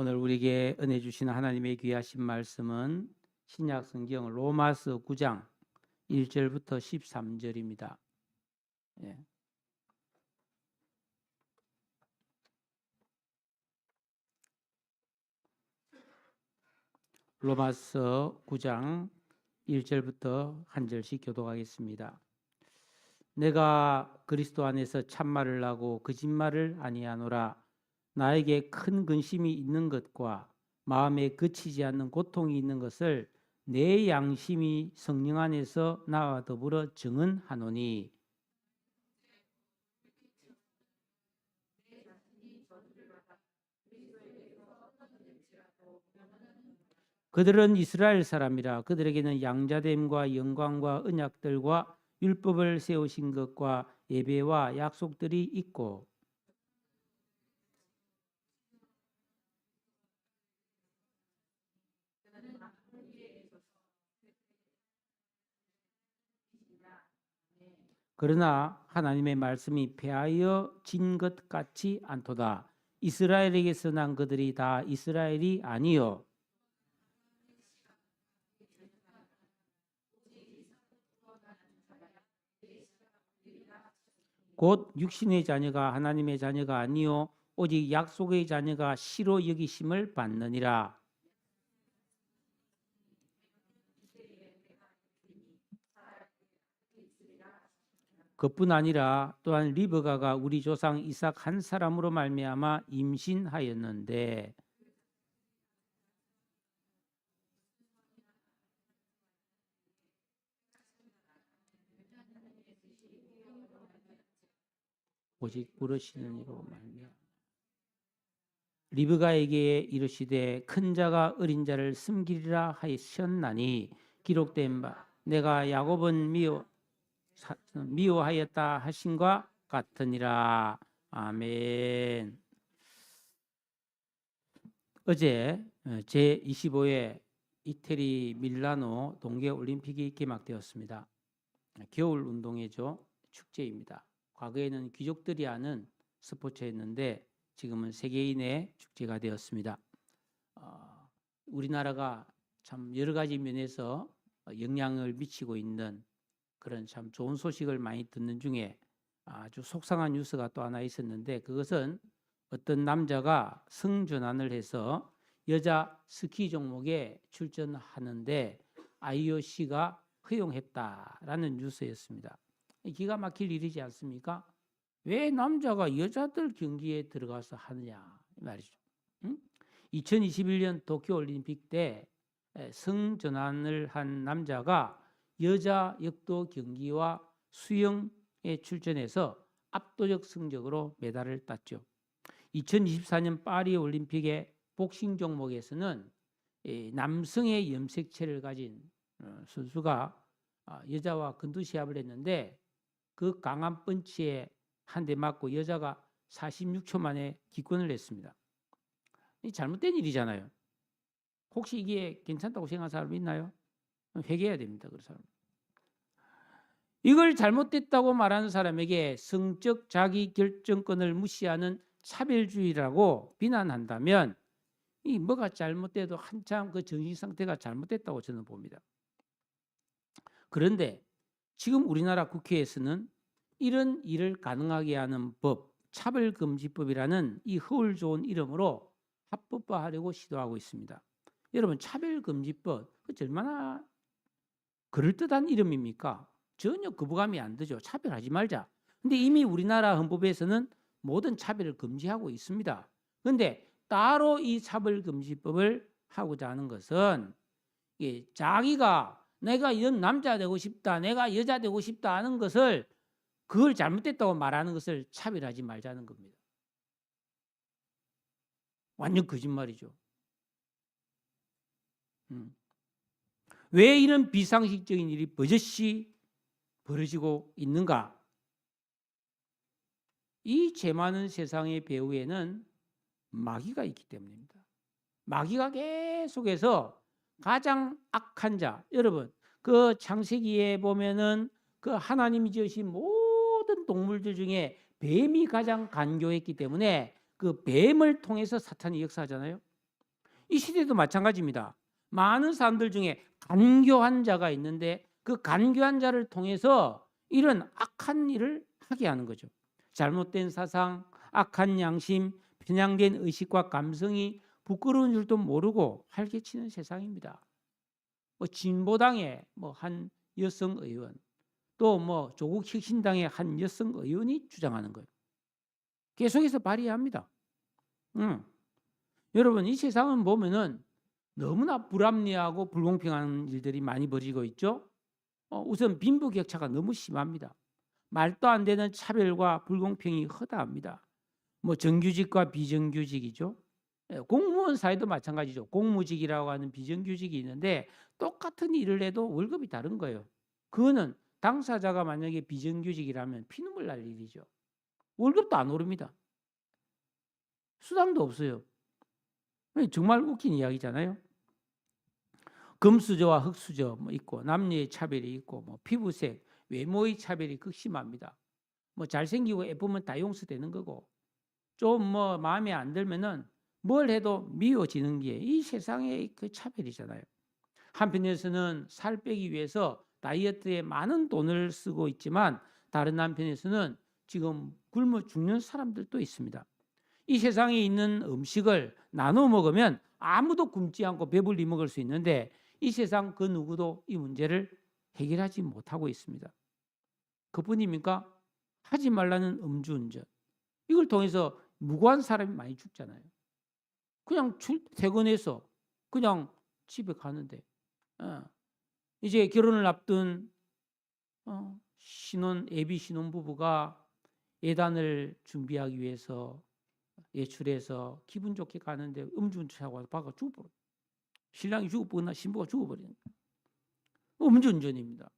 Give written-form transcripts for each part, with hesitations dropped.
오늘 우리에게 은혜 주신 하나님의 귀하신 말씀은 신약 성경 로마서 9장 1절부터 13절입니다. 예. 로마서 9장 1절부터 한 절씩 교독하겠습니다. 내가 그리스도 안에서 참말을 하고 거짓말을 아니하노라. 나에게 큰 근심이 있는 것과 마음에 그치지 않는 고통이 있는 것을 내 양심이 성령 안에서 나와 더불어 증언하노니 그들은 이스라엘 사람이라. 그들에게는 양자됨과 영광과 언약들과 율법을 세우신 것과 예배와 약속들이 있고 그러나 하나님의 말씀이 폐하여 진 것 같지 않도다. 이스라엘에게서 난 그들이 다 이스라엘이 아니요 곧 육신의 자녀가 하나님의 자녀가 아니요 오직 약속의 자녀가 시로 여기심을 받느니라. 그뿐 아니라 또한 리브가가 우리 조상 이삭 한 사람으로 말미암아 임신하였는데 오직 부르시는 이로 말미암아 리브가에게 이르시되 큰 자가 어린 자를 숨기리라 하셨나니 기록된 바 내가 야곱은 미워하였다 하신과 같으니라. 아멘. 어제 제25회 이태리 밀라노 동계올림픽이 개막되었습니다. 겨울 운동회죠. 축제입니다. 과거에는 귀족들이 하는 스포츠였는데 지금은 세계인의 축제가 되었습니다. 우리나라가 참 여러 가지 면에서 영향을 미치고 있는 그런 참 좋은 소식을 많이 듣는 중에 아주 속상한 뉴스가 또 하나 있었는데 그것은 어떤 남자가 성전환을 해서 여자 스키 종목에 출전하는데 IOC가 허용했다라는 뉴스였습니다. 기가 막힐 일이지 않습니까? 왜 남자가 여자들 경기에 들어가서 하느냐 이 말이죠. 2021년 도쿄올림픽 때 성전환을 한 남자가 여자 역도 경기와 수영에 출전해서 압도적 성적으로 메달을 땄죠. 2024년 파리 올림픽의 복싱 종목에서는 남성의 염색체를 가진 선수가 여자와 건투시합을 했는데 그 강한 펀치에 한 대 맞고 여자가 46초 만에 기권을 했습니다. 이 잘못된 일이잖아요. 혹시 이게 괜찮다고 생각하는 사람 있나요? 회개해야 됩니다. 그 사람. 이걸 잘못됐다고 말하는 사람에게 성적 자기 결정권을 무시하는 차별주의라고 비난한다면 이 뭐가 잘못돼도 한참 그 정신 상태가 잘못됐다고 저는 봅니다. 그런데 지금 우리나라 국회에서는 이런 일을 가능하게 하는 법, 차별금지법이라는 이 허울 좋은 이름으로 합법화하려고 시도하고 있습니다. 여러분 차별금지법 얼마나 그럴듯한 이름입니까? 전혀 거부감이 안 들죠. 차별하지 말자. 근데 이미 우리나라 헌법에서는 모든 차별을 금지하고 있습니다. 그런데 따로 이 차별금지법을 하고자 하는 것은 자기가 내가 이런 남자 되고 싶다, 내가 여자 되고 싶다 하는 것을 그걸 잘못됐다고 말하는 것을 차별하지 말자는 겁니다. 완전 거짓말이죠. 왜 이런 비상식적인 일이 버젓이 벌어지고 있는가? 이 죄 많은 세상의 배후에는 마귀가 있기 때문입니다. 마귀가 계속해서 가장 악한 자, 여러분 그 창세기에 보면은 그 하나님이 지으신 모든 동물들 중에 뱀이 가장 간교했기 때문에 그 뱀을 통해서 사탄이 역사하잖아요. 이 시대도 마찬가지입니다. 많은 사람들 중에 간교한 자가 있는데 그 간교한 자를 통해서 이런 악한 일을 하게 하는 거죠. 잘못된 사상, 악한 양심, 편향된 의식과 감성이 부끄러운 줄도 모르고 활개치는 세상입니다. 뭐 진보당의 뭐 한 여성 의원, 또 뭐 조국 혁신당의 한 여성 의원이 주장하는 거예요. 계속해서 발의합니다. 여러분, 이 세상은 보면은 너무나 불합리하고 불공평한 일들이 많이 벌어지고 있죠. 우선 빈부격차가 너무 심합니다. 말도 안 되는 차별과 불공평이 허다합니다. 뭐 정규직과 비정규직이죠. 공무원 사회도 마찬가지죠. 공무직이라고 하는 비정규직이 있는데 똑같은 일을 해도 월급이 다른 거예요. 그거는 당사자가 만약에 비정규직이라면 피눈물 날 일이죠. 월급도 안 오릅니다. 수당도 없어요. 정말 웃긴 이야기잖아요. 금수저와 흑수저 뭐 있고, 남녀의 차별이 있고, 뭐 피부색, 외모의 차별이 극심합니다. 뭐 잘생기고 예쁘면 다 용서되는 거고, 좀 뭐 마음에 안 들면은 뭘 해도 미워지는 게 이 세상의 그 차별이잖아요. 한편에서는 살 빼기 위해서 다이어트에 많은 돈을 쓰고 있지만 다른 한편에서는 지금 굶어 죽는 사람들도 있습니다. 이 세상에 있는 음식을 나눠 먹으면 아무도 굶지 않고 배불리 먹을 수 있는데 이 세상 그 누구도 이 문제를 해결하지 못하고 있습니다. 그뿐입니까? 하지 말라는 음주운전. 이걸 통해서 무고한 사람이 많이 죽잖아요. 그냥 퇴근해서 그냥 집에 가는데 이제 결혼을 앞둔 예비 신혼부부가 예단을 준비하기 위해서 예출해서 기분 좋게 가는데 음주운전하고 와서 바가 죽어버려. 신랑이 죽어버리나 신부가 죽어버리는 음주운전입니다.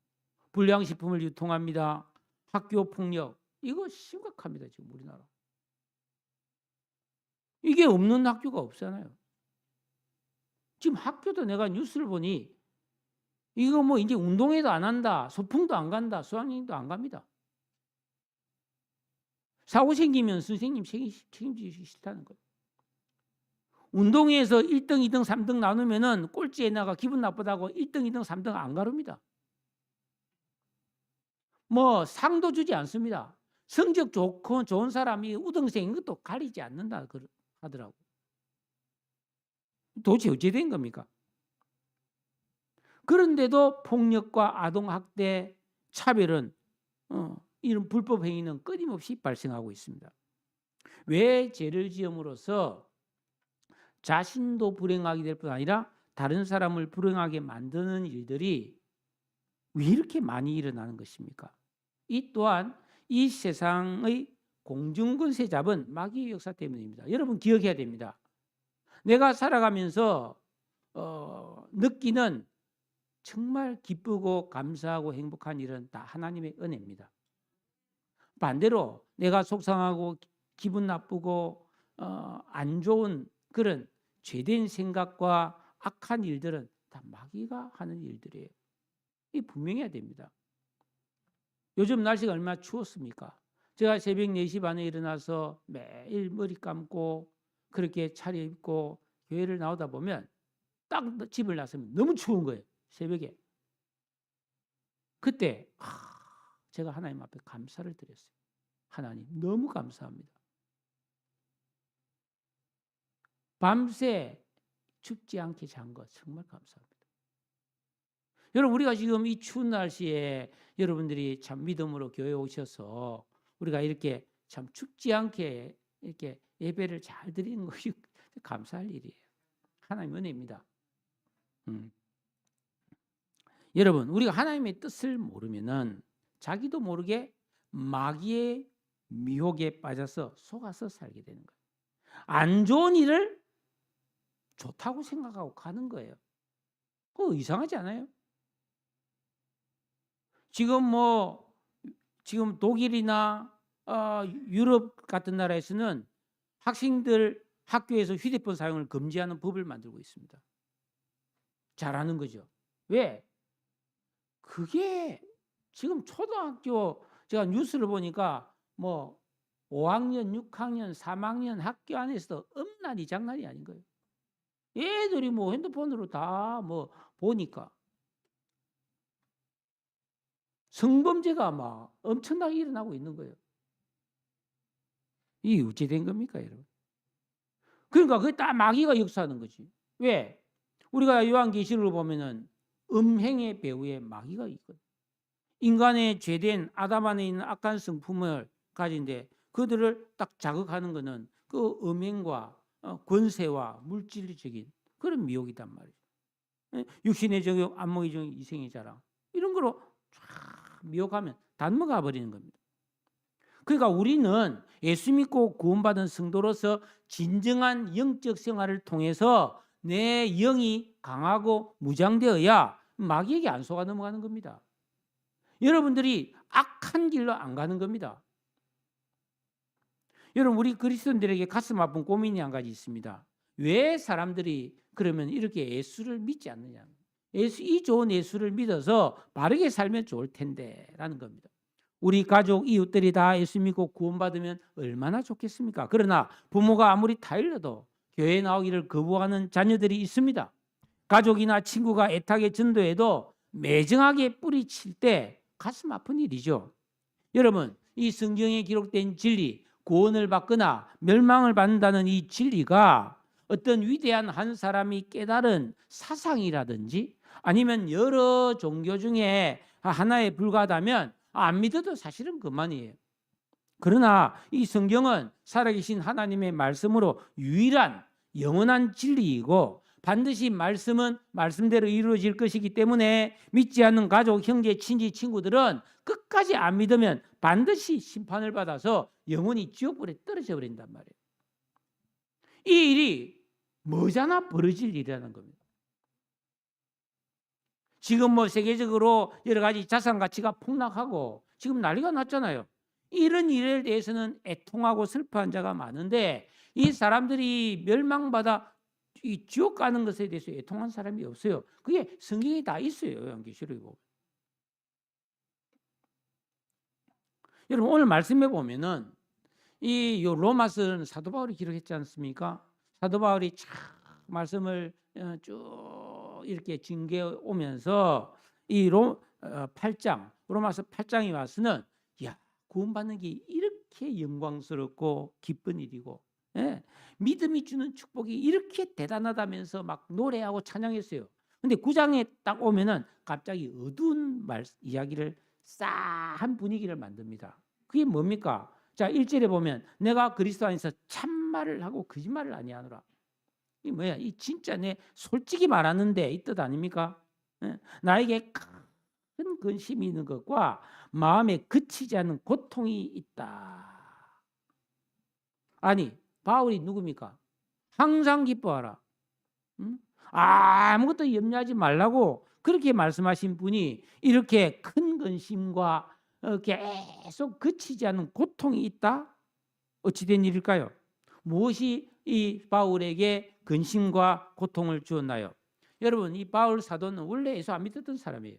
불량식품을 유통합니다. 학교 폭력, 이거 심각합니다. 지금 우리나라. 이게 없는 학교가 없잖아요. 지금 학교도 내가 뉴스를 보니 이거 뭐 이제 운동회도 안 한다, 소풍도 안 간다, 수학여행도 안 갑니다. 사고 생기면 선생님 책임지기 싫다는 거예요. 운동회에서 1등, 2등, 3등 나누면은 꼴찌에 나가 기분 나쁘다고 1등, 2등, 3등 안 가릅니다. 뭐 상도 주지 않습니다. 성적 좋고 좋은 사람이 우등생인 것도 가리지 않는다 하더라고. 도대체 어찌 된 겁니까? 그런데도 폭력과 아동학대, 차별은 이런 불법 행위는 끊임없이 발생하고 있습니다. 왜 죄를 지음으로써 자신도 불행하게 될 뿐 아니라 다른 사람을 불행하게 만드는 일들이 왜 이렇게 많이 일어나는 것입니까? 이 또한 이 세상의 공중권세 잡은 마귀의 역사 때문입니다. 여러분 기억해야 됩니다. 내가 살아가면서 느끼는 정말 기쁘고 감사하고 행복한 일은 다 하나님의 은혜입니다. 반대로 내가 속상하고 기분 나쁘고 안 좋은 그런 죄된 생각과 악한 일들은 다 마귀가 하는 일들이에요. 이 분명해야 됩니다. 요즘 날씨가 얼마나 추웠습니까? 제가 새벽 4시 반에 일어나서 매일 머리 감고 그렇게 차려입고 교회를 나오다 보면 딱 집을 나서면 너무 추운 거예요. 새벽에. 그때 제가 하나님 앞에 감사를 드렸어요. 하나님 너무 감사합니다. 밤새 춥지 않게 잔 것 정말 감사합니다. 여러분 우리가 지금 이 추운 날씨에 여러분들이 참 믿음으로 교회에 오셔서 우리가 이렇게 참 춥지 않게 이렇게 예배를 잘 드리는 것이 감사할 일이에요. 하나님 은혜입니다. 여러분 우리가 하나님의 뜻을 모르면은 자기도 모르게 마귀의 미혹에 빠져서 속아서 살게 되는 거예요. 안 좋은 일을 좋다고 생각하고 가는 거예요. 그거 이상하지 않아요? 지금 독일이나 유럽 같은 나라에서는 학생들 학교에서 휴대폰 사용을 금지하는 법을 만들고 있습니다. 잘하는 거죠. 왜? 그게 지금 초등학교 제가 뉴스를 보니까 뭐 5학년, 6학년, 3학년 학교 안에서도 엄란이 장난이 아닌 거예요. 애들이 뭐 핸드폰으로 다 뭐 보니까 성범죄가 막 엄청나게 일어나고 있는 거예요. 이게 어찌 된 겁니까, 여러분? 그러니까 그게 다 마귀가 역사하는 거지. 왜? 우리가 요한계시록을 보면은 음행의 배후에 마귀가 있거든. 인간의 죄된 아담 안에 있는 악한 성품을 가진데 그들을 딱 자극하는 것은 그 음행과 권세와 물질적인 그런 미혹이단 말이죠. 예? 육신의 정욕, 안목의 정욕, 이생의 자랑 이런 거로 쫙 미혹하면 단무가 버리는 겁니다. 그러니까 우리는 예수 믿고 구원받은 성도로서 진정한 영적 생활을 통해서 내 영이 강하고 무장되어야 마귀에게 안 속아 넘어가는 겁니다. 여러분들이 악한 길로 안 가는 겁니다. 여러분 우리 그리스도인들에게 가슴 아픈 고민이 한 가지 있습니다. 왜 사람들이 그러면 이렇게 예수를 믿지 않느냐. 이 좋은 예수를 믿어서 바르게 살면 좋을 텐데 라는 겁니다. 우리 가족, 이웃들이 다 예수 믿고 구원받으면 얼마나 좋겠습니까? 그러나 부모가 아무리 타일러도 교회에 나오기를 거부하는 자녀들이 있습니다. 가족이나 친구가 애타게 전도해도 매정하게 뿌리칠 때 가슴 아픈 일이죠. 여러분, 이 성경에 기록된 진리, 구원을 받거나 멸망을 받는다는 이 진리가 어떤 위대한 한 사람이 깨달은 사상이라든지 아니면 여러 종교 중에 하나에 불과하다면 안 믿어도 사실은 그만이에요. 그러나 이 성경은 살아계신 하나님의 말씀으로 유일한 영원한 진리이고 반드시 말씀은 말씀대로 이루어질 것이기 때문에 믿지 않는 가족, 형제, 친지, 친구들은 끝까지 안 믿으면 반드시 심판을 받아서 영원히 지옥불에 떨어져 버린단 말이에요. 이 일이 머지않아 벌어질 일이라는 겁니다. 지금 뭐 세계적으로 여러 가지 자산 가치가 폭락하고 지금 난리가 났잖아요. 이런 일에 대해서는 애통하고 슬퍼한 자가 많은데 이 사람들이 멸망받아 이 지옥 가는 것에 대해서 애통한 사람이 없어요. 그게 성경에 다 있어요. 요한계시록에 보면. 여러분 오늘 말씀해 보면은 이 로마서는 사도 바울이 기록했지 않습니까? 사도 바울이 참 말씀을 쭉 이렇게 징계해 오면서 이 8장 로마서 8장에 와서는 야 구원받는 게 이렇게 영광스럽고 기쁜 일이고 예? 믿음이 주는 축복이 이렇게 대단하다면서 막 노래하고 찬양했어요. 근데 9장에 딱 오면은 갑자기 어두운 이야기를 싸한 분위기를 만듭니다. 그게 뭡니까? 자, 1절에 보면 내가 그리스도 안에서 참말을 하고 거짓말을 아니하노라. 이 뭐야? 이 진짜 내 솔직히 말하는데 이 뜻 아닙니까? 예? 나에게 큰 근심이 있는 것과 마음에 그치지 않는 고통이 있다. 아니, 바울이 누굽니까? 항상 기뻐하라. 응? 아무것도 염려하지 말라고 그렇게 말씀하신 분이 이렇게 큰 근심과 계속 그치지 않는 고통이 있다? 어찌된 일일까요? 무엇이 이 바울에게 근심과 고통을 주었나요? 여러분 이 바울 사도는 원래 예수 안 믿었던 사람이에요.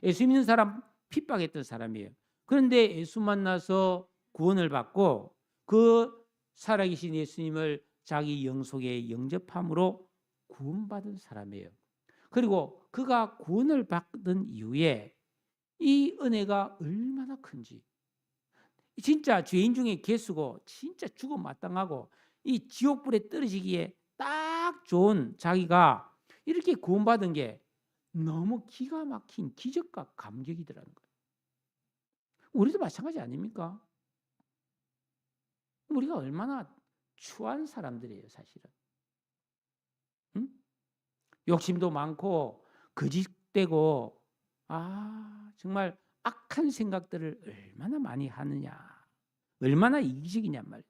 예수 믿는 사람 핍박했던 사람이에요. 그런데 예수 만나서 구원을 받고 그 살아계신 예수님을 자기 영속에 영접함으로 구원받은 사람이에요. 그리고 그가 구원을 받은 이후에 이 은혜가 얼마나 큰지 진짜 죄인 중에 개수고 진짜 죽음 마땅하고 이 지옥불에 떨어지기에 딱 좋은 자기가 이렇게 구원받은 게 너무 기가 막힌 기적과 감격이더라는 거예요. 우리도 마찬가지 아닙니까? 우리가 얼마나 추한 사람들이에요, 사실은. 응? 욕심도 많고 거짓되고 정말 악한 생각들을 얼마나 많이 하느냐. 얼마나 이기적이냔 말이에요.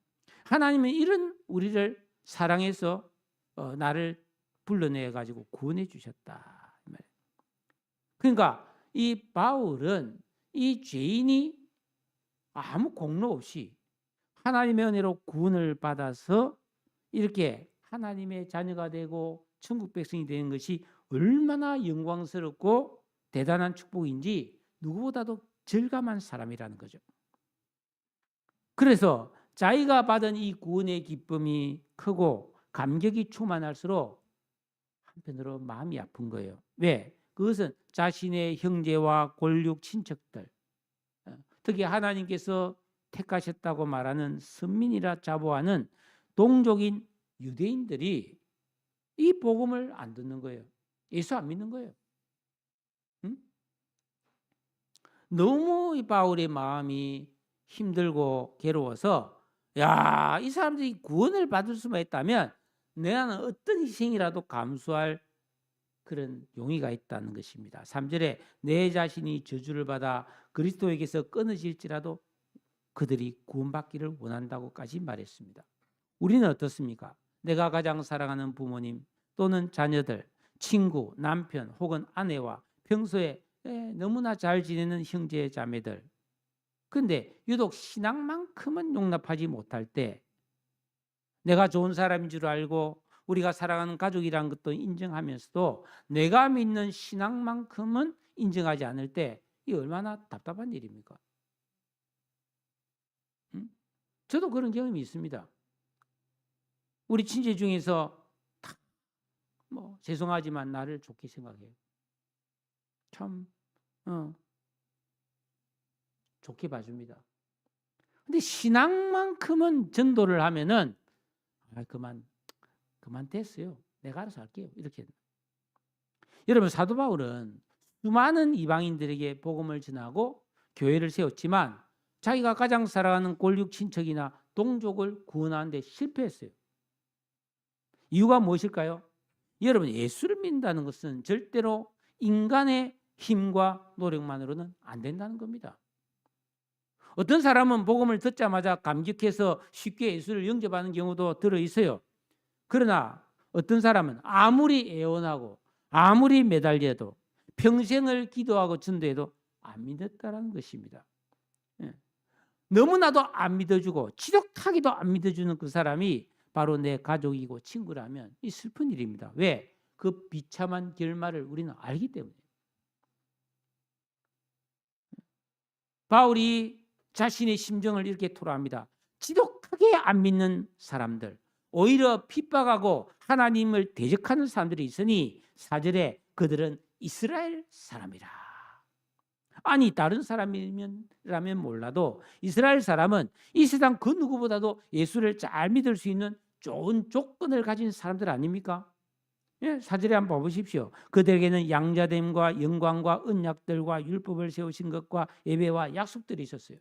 하나님은 이런 우리를 사랑해서 나를 불러내 가지고 구원해 주셨다. 그러니까 이 바울은 이 죄인이 아무 공로 없이 하나님의 은혜로 구원을 받아서 이렇게 하나님의 자녀가 되고 천국 백성이 되는 것이 얼마나 영광스럽고 대단한 축복인지 누구보다도 절감한 사람이라는 거죠. 그래서 자기가 받은 이 구원의 기쁨이 크고 감격이 충만할수록 한편으로 마음이 아픈 거예요. 왜? 그것은 자신의 형제와 골육 친척들, 특히 하나님께서 택하셨다고 말하는 선민이라 자부하는 동족인 유대인들이 이 복음을 안 듣는 거예요. 예수 안 믿는 거예요. 응? 너무 이 바울의 마음이 힘들고 괴로워서 야, 이 사람들이 구원을 받을 수만 있다면 내가 어떤 희생이라도 감수할 그런 용의가 있다는 것입니다. 3절에 내 자신이 저주를 받아 그리스도에게서 끊어질지라도 그들이 구원받기를 원한다고까지 말했습니다. 우리는 어떻습니까? 내가 가장 사랑하는 부모님 또는 자녀들, 친구, 남편 혹은 아내와 평소에 너무나 잘 지내는 형제 자매들, 근데 유독 신앙만큼은 용납하지 못할 때 내가 좋은 사람인 줄 알고 우리가 사랑하는 가족이라는 것도 인정하면서도 내가 믿는 신앙만큼은 인정하지 않을 때 이 얼마나 답답한 일입니까? 저도 그런 경험이 있습니다. 우리 친지 중에서 죄송하지만 나를 좋게 생각해요. 참 좋게 봐줍니다. 근데 신앙만큼은 전도를 하면은 그만 됐어요. 내가 알아서 할게요. 이렇게. 여러분, 사도 바울은 수많은 이방인들에게 복음을 전하고 교회를 세웠지만 자기가 가장 사랑하는 골육 친척이나 동족을 구원하는 데 실패했어요. 이유가 무엇일까요? 여러분, 예수를 믿는다는 것은 절대로 인간의 힘과 노력만으로는 안 된다는 겁니다. 어떤 사람은 복음을 듣자마자 감격해서 쉽게 예수를 영접하는 경우도 들어 있어요. 그러나 어떤 사람은 아무리 애원하고 아무리 매달려도 평생을 기도하고 전도해도 안 믿었다는 것입니다. 너무나도 안 믿어주고 지독하게도 안 믿어주는 그 사람이 바로 내 가족이고 친구라면 이 슬픈 일입니다. 왜? 그 비참한 결말을 우리는 알기 때문에. 바울이 자신의 심정을 이렇게 토로합니다. 지독하게 안 믿는 사람들, 오히려 핍박하고 하나님을 대적하는 사람들이 있으니 4절에 그들은 이스라엘 사람이라. 아니, 다른 사람이라면 몰라도 이스라엘 사람은 이 세상 그 누구보다도 예수를 잘 믿을 수 있는 좋은 조건을 가진 사람들 아닙니까? 예, 4절에 한번 봐보십시오. 그들에게는 양자됨과 영광과 언약들과 율법을 세우신 것과 예배와 약속들이 있었어요.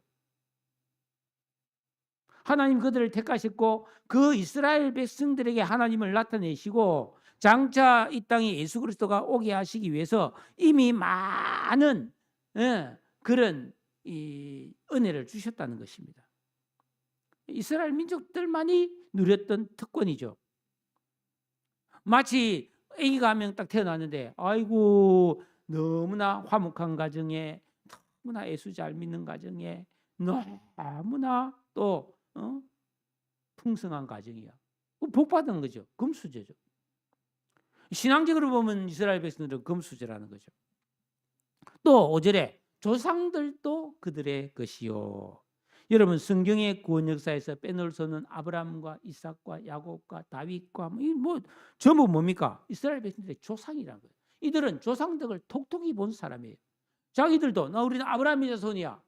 하나님 그들을 택하셨고 그 이스라엘 백성들에게 하나님을 나타내시고 장차 이 땅에 예수 그리스도가 오게 하시기 위해서 이미 많은 그런 이 은혜를 주셨다는 것입니다. 이스라엘 민족들만이 누렸던 특권이죠. 마치 아기가 한 명 딱 태어났는데 아이고 너무나 화목한 가정에 너무나 예수 잘 믿는 가정에 너무나 또 풍성한 가정이야. 복 받은 거죠. 금수저죠. 신앙적으로 보면 이스라엘 백성들은 금수저라는 거죠. 또 5절에 조상들도 그들의 것이요. 여러분, 성경의 구원 역사에서 빼놓을 수 없는 아브라함과 이삭과 야곱과 다윗과 전부 뭡니까? 이스라엘 백성들의 조상이라는 거예요. 이들은 조상덕을 톡톡히 본 사람이에요. 자기들도 우리는 아브라함의 자손이야.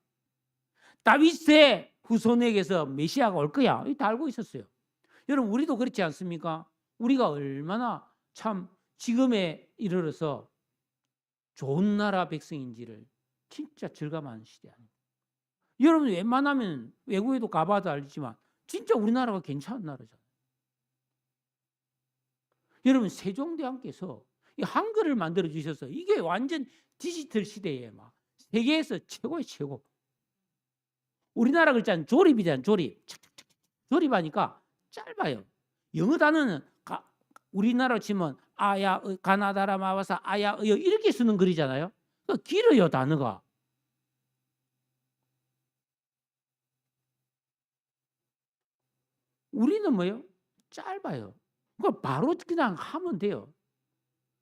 다윗의 후손에게서 메시아가 올 거야. 다 알고 있었어요. 여러분, 우리도 그렇지 않습니까? 우리가 얼마나 참 지금에 이르러서 좋은 나라 백성인지를 진짜 절감하는 시대 아닙니까? 여러분, 웬만하면 외국에도 가봐도 알지만 진짜 우리나라가 괜찮은 나라잖아요. 여러분, 세종대왕께서 이 한글을 만들어 주셔서 이게 완전 디지털 시대에 막 세계에서 최고의 최고. 우리나라 글자는 조립이잖아요. 조립. 조립하니까 짧아요. 영어 단어는 우리나라 치면 아야 가나다라 마와사 아야 어여 이렇게 쓰는 글이잖아요. 길어요, 단어가. 우리는 뭐예요? 짧아요. 그거 바로 그냥 하면 돼요.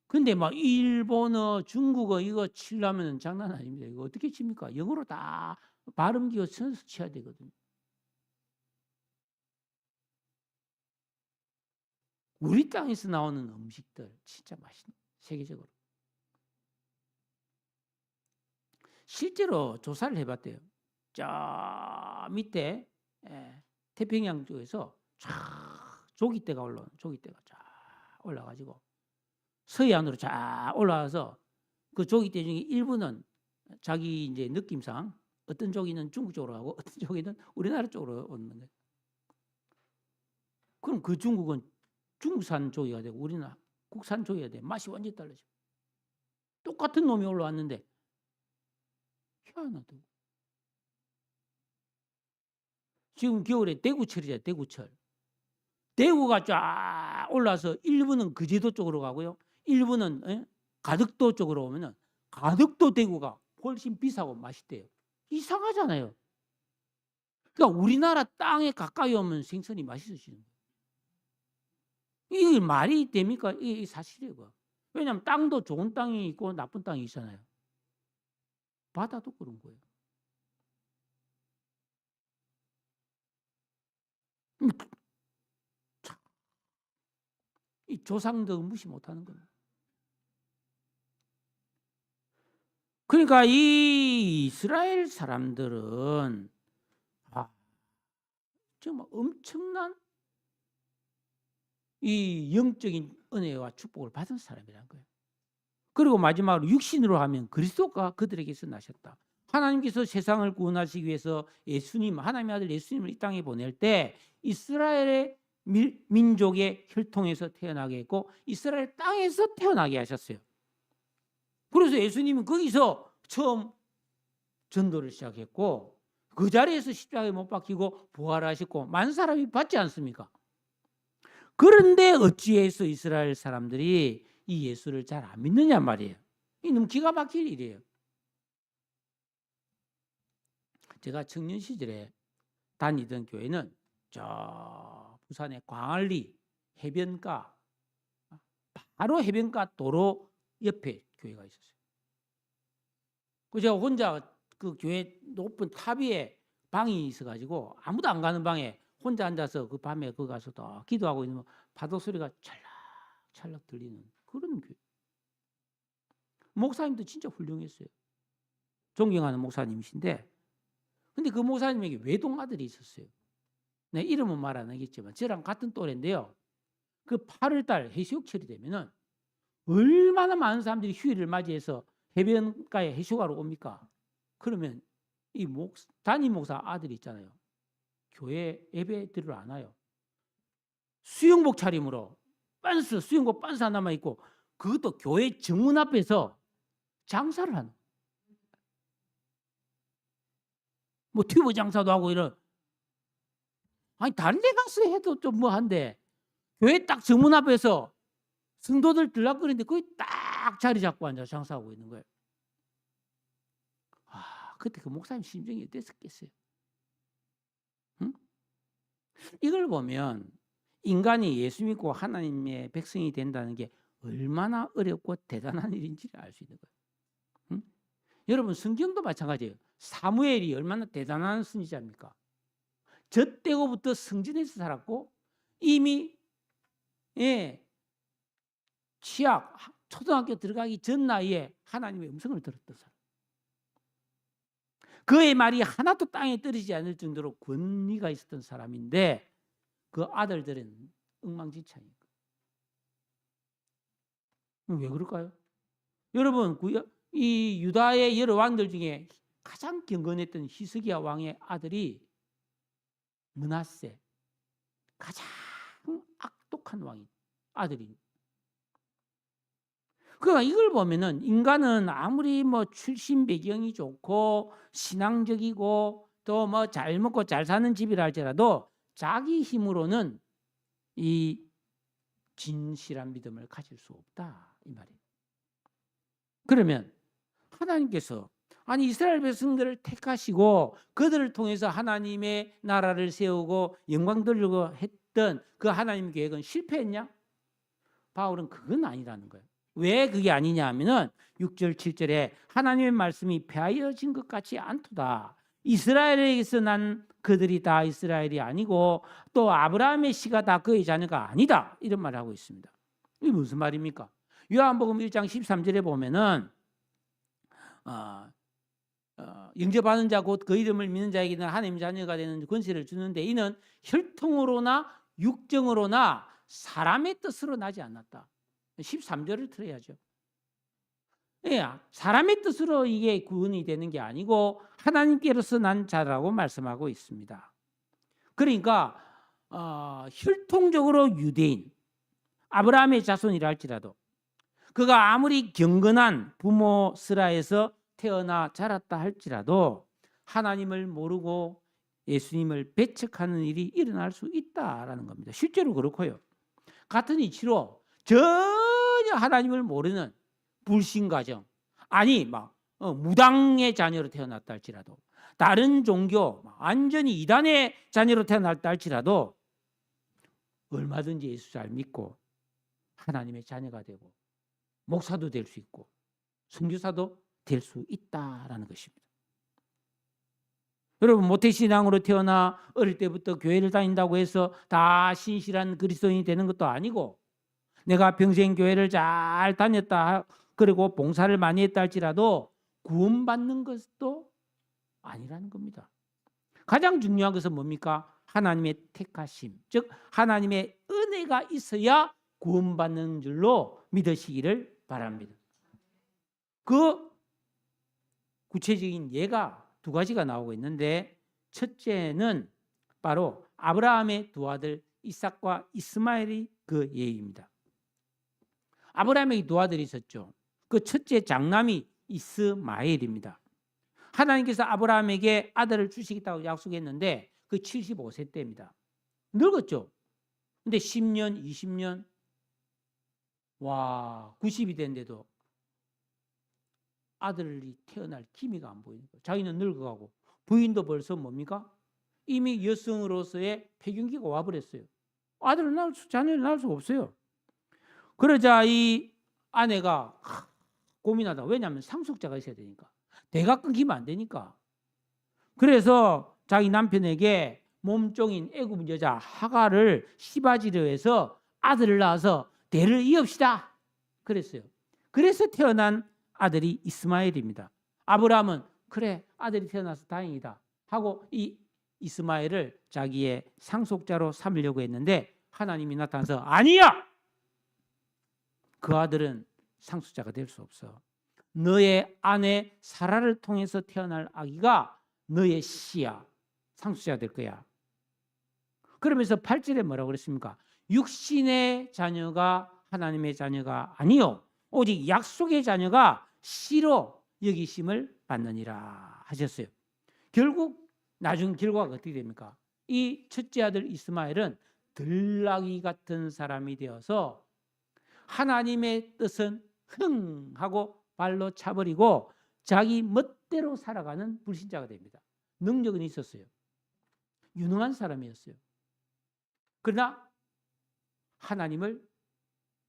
근데 막 일본어, 중국어 이거 치려면 장난 아닙니다. 이거 어떻게 칩니까? 영어로 다 발음 기호 선수 쳐야 되거든요. 우리 땅에서 나오는 음식들 진짜 맛있는 세계적으로. 실제로 조사를 해봤대요. 저 밑에 태평양 쪽에서 쫙 조기대가 올라오는 조기대가 쫙 올라가지고 서해안으로 쫙 올라와서 그 조기대 중에 일부는 자기 이제 느낌상 어떤 조기는 중국 쪽으로 가고 어떤 조기는 우리나라 쪽으로 오는 거예요. 그럼 그 중국은 중국산 조기가 되고 우리는 국산 조기가 돼. 맛이 완전히 달라져. 똑같은 놈이 올라왔는데 희한하다고. 지금 겨울에 대구철이잖아요. 대구철. 대구가 쫙 올라서 일부는 거제도 쪽으로 가고요. 일부는 가덕도 쪽으로 오면은 가덕도 대구가 훨씬 비싸고 맛있대요. 이상하잖아요. 그러니까 우리나라 땅에 가까이 오면 생선이 맛있어지는 거예요. 이게 말이 됩니까? 이게 사실이에요. 왜냐하면 땅도 좋은 땅이 있고 나쁜 땅이 있잖아요. 바다도 그런 거예요. 이 조상도 무시 못하는 거예요. 그러니까 이 이스라엘 사람들은 정말 엄청난 이 영적인 은혜와 축복을 받은 사람이라는 거예요. 그리고 마지막으로 육신으로 하면 그리스도가 그들에게서 나셨다. 하나님께서 세상을 구원하시기 위해서 하나님의 아들 예수님을 이 땅에 보낼 때 이스라엘의 민족의 혈통에서 태어나게 했고 이스라엘 땅에서 태어나게 하셨어요. 그래서 예수님은 거기서 처음 전도를 시작했고 그 자리에서 십자가에 못 박히고 부활하셨고 많은 사람이 받지 않습니까? 그런데 어찌해서 이스라엘 사람들이 이 예수를 잘 안 믿느냐 말이에요. 이 너무 기가 막힐 일이에요. 제가 청년 시절에 다니던 교회는 저 부산의 광안리 해변가 바로 해변가 도로 옆에 교회가 있었어요. 그 제가 혼자 그 교회 높은 탑 위에 방이 있어가지고 아무도 안 가는 방에 혼자 앉아서 그 밤에 거기 가서 또 기도하고 있는 파도 소리가 찰락찰락 들리는 그런 교회. 목사님도 진짜 훌륭했어요. 존경하는 목사님이신데 근데 그 목사님에게 외동 아들이 있었어요. 네, 이름은 말 안 하겠지만 저랑 같은 또래인데요. 그 8월달 해수욕철이 되면은 얼마나 많은 사람들이 휴일을 맞이해서 해변가에 해수가로 옵니까? 그러면 이 담임 목사 아들이 있잖아요. 교회 예배 드리러 안 와요. 수영복 차림으로 수영복 빤스 하나만 입고 그것도 교회 정문 앞에서 장사를 하는. 뭐 튜브 장사도 하고 이런. 아니 다른 데 가서 해도 좀 뭐한데 교회 딱 정문 앞에서 성도들 들락거리는데 거기 딱 자리 잡고 앉아 장사하고 있는 거예요. 그때 그 목사님 심정이 어땠겠어요? 응? 이걸 보면 인간이 예수 믿고 하나님의 백성이 된다는 게 얼마나 어렵고 대단한 일인지를 알 수 있는 거예요. 응? 여러분 성경도 마찬가지예요. 사무엘이 얼마나 대단한 선지자입니까? 저 때부터 성전에서 살았고 이미 취학 초등학교 들어가기 전 나이에 하나님의 음성을 들었던 사람. 그의 말이 하나도 땅에 떨어지지 않을 정도로 권위가 있었던 사람인데 그 아들들은 엉망진창이니까. 왜 그럴까요? 여러분 이 유다의 여러 왕들 중에 가장 경건했던 히스기야 왕의 아들이 므낫세, 가장 악독한 왕인 아들이. 그러니까 이걸 보면은 인간은 아무리 뭐 출신 배경이 좋고 신앙적이고 또 뭐 잘 먹고 잘 사는 집이라 할지라도 자기 힘으로는 이 진실한 믿음을 가질 수 없다 이 말이에요. 그러면 하나님께서 아니 이스라엘 백성들을 택하시고 그들을 통해서 하나님의 나라를 세우고 영광 돌리고 했던 그 하나님 계획은 실패했냐? 바울은 그건 아니라는 거예요. 왜 그게 아니냐 하면은 6절 7절에 하나님의 말씀이 폐하여진 것 같지 않도다. 이스라엘에게서 난 그들이 다 이스라엘이 아니고 또 아브라함의 씨가 다 그의 자녀가 아니다. 이런 말을 하고 있습니다. 이게 무슨 말입니까? 요한복음 1장 13절에 보면은 영접하는 자 곧 그 이름을 믿는 자에게는 하나님 자녀가 되는 권세를 주는데 이는 혈통으로나 육정으로나 사람의 뜻으로 나지 않았다. 13절을 들어야죠. 예, 사람의 뜻으로 이게 구원이 되는 게 아니고 하나님께로서 난 자라고 말씀하고 있습니다. 그러니까 혈통적으로 유대인, 아브라함의 자손이라 할지라도 그가 아무리 경건한 부모 슬하에서 태어나 자랐다 할지라도 하나님을 모르고 예수님을 배척하는 일이 일어날 수 있다라는 겁니다. 실제로 그렇고요. 같은 이치로 전혀 하나님을 모르는 불신가정, 아니 무당의 자녀로 태어났다 할지라도 다른 종교 완전히 이단의 자녀로 태어났다 할지라도 얼마든지 예수 잘 믿고 하나님의 자녀가 되고 목사도 될 수 있고 선교사도 될 수 있다라는 것입니다. 여러분 모태신앙으로 태어나 어릴 때부터 교회를 다닌다고 해서 다 신실한 그리스도인이 되는 것도 아니고 내가 평생 교회를 잘 다녔다 그리고 봉사를 많이 했다 할지라도 구원받는 것도 아니라는 겁니다. 가장 중요한 것은 뭡니까? 하나님의 택하심, 즉 하나님의 은혜가 있어야 구원받는 줄로 믿으시기를 바랍니다. 그 구체적인 예가 두 가지가 나오고 있는데 첫째는 바로 아브라함의 두 아들 이삭과 이스마엘이 그 예입니다. 아브라함에게 두 아들이 있었죠. 그 첫째 장남이 이스마엘입니다. 하나님께서 아브라함에게 아들을 주시겠다고 약속했는데 그 75세 때입니다. 늙었죠. 근데 10년, 20년, 90이 됐는데도 아들이 태어날 기미가 안 보이는 거예요. 자기는 늙어가고 부인도 벌써 뭡니까? 이미 여성으로서의 폐경기가 와버렸어요. 아들을 낳을 수, 자녀를 낳을 수가 없어요. 그러자 이 아내가 고민하다. 왜냐하면 상속자가 있어야 되니까. 대가 끊기면 안 되니까. 그래서 자기 남편에게 몸종인 애굽 여자 하가를 시바지로 해서 아들을 낳아서 대를 이읍시다. 그랬어요. 그래서 태어난 아들이 이스마엘입니다. 아브라함은 그래 아들이 태어나서 다행이다 하고 이 이스마엘을 자기의 상속자로 삼으려고 했는데 하나님이 나타나서 아니야. 그 아들은 상속자가 될 수 없어. 너의 아내 사라를 통해서 태어날 아기가 너의 씨야. 상속자가 될 거야. 그러면서 8절에 뭐라고 그랬습니까? 육신의 자녀가 하나님의 자녀가 아니요 오직 약속의 자녀가 씨로 여기심을 받느니라 하셨어요. 결국 나중 결과가 어떻게 됩니까? 이 첫째 아들 이스마엘은 들나귀 같은 사람이 되어서 하나님의 뜻은 흥 하고 발로 차버리고 자기 멋대로 살아가는 불신자가 됩니다. 능력은 있었어요. 유능한 사람이었어요. 그러나 하나님을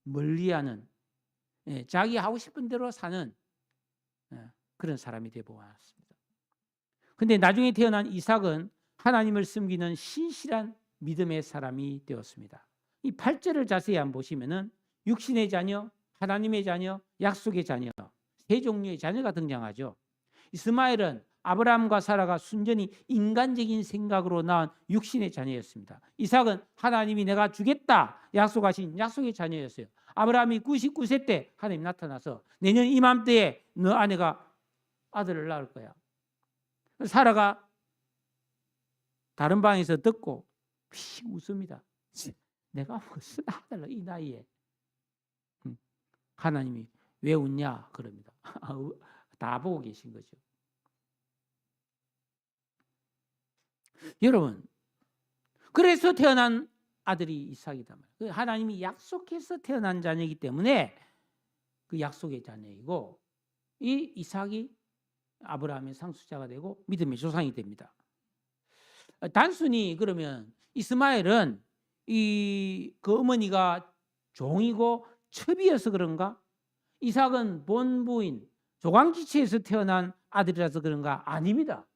멀리하는 자기 하고 싶은 대로 사는 그런 사람이 되어보았습니다. 그런데 나중에 태어난 이삭은 하나님을 섬기는 신실한 믿음의 사람이 되었습니다. 이 8절을 자세히 한번 보시면은 육신의 자녀, 하나님의 자녀, 약속의 자녀 세 종류의 자녀가 등장하죠. 이스마엘은 아브라함과 사라가 순전히 인간적인 생각으로 낳은 육신의 자녀였습니다. 이삭은 하나님이 내가 주겠다 약속하신 약속의 자녀였어요. 아브라함이 99세 때 하나님 나타나서 내년 이맘때에 너 아내가 아들을 낳을 거야. 사라가 다른 방에서 듣고 피 웃습니다. 내가 무슨 아들을 이 나이에. 하나님이 왜 웃냐 그럽니다. 다 보고 계신 거죠. 여러분, 그래서 태어난 아들이 이삭이다. 하나님이 약속해서 태어난 자녀이기 때문에 그 약속의 자녀이고 이 이삭이 아브라함의 상속자가 되고 믿음의 조상이 됩니다. 단순히 그러면 이스마엘은 그 어머니가 종이고 첩이어서 그런가? 이삭은 본부인 조강지체에서 태어난 아들이라서 그런가? 아닙니다.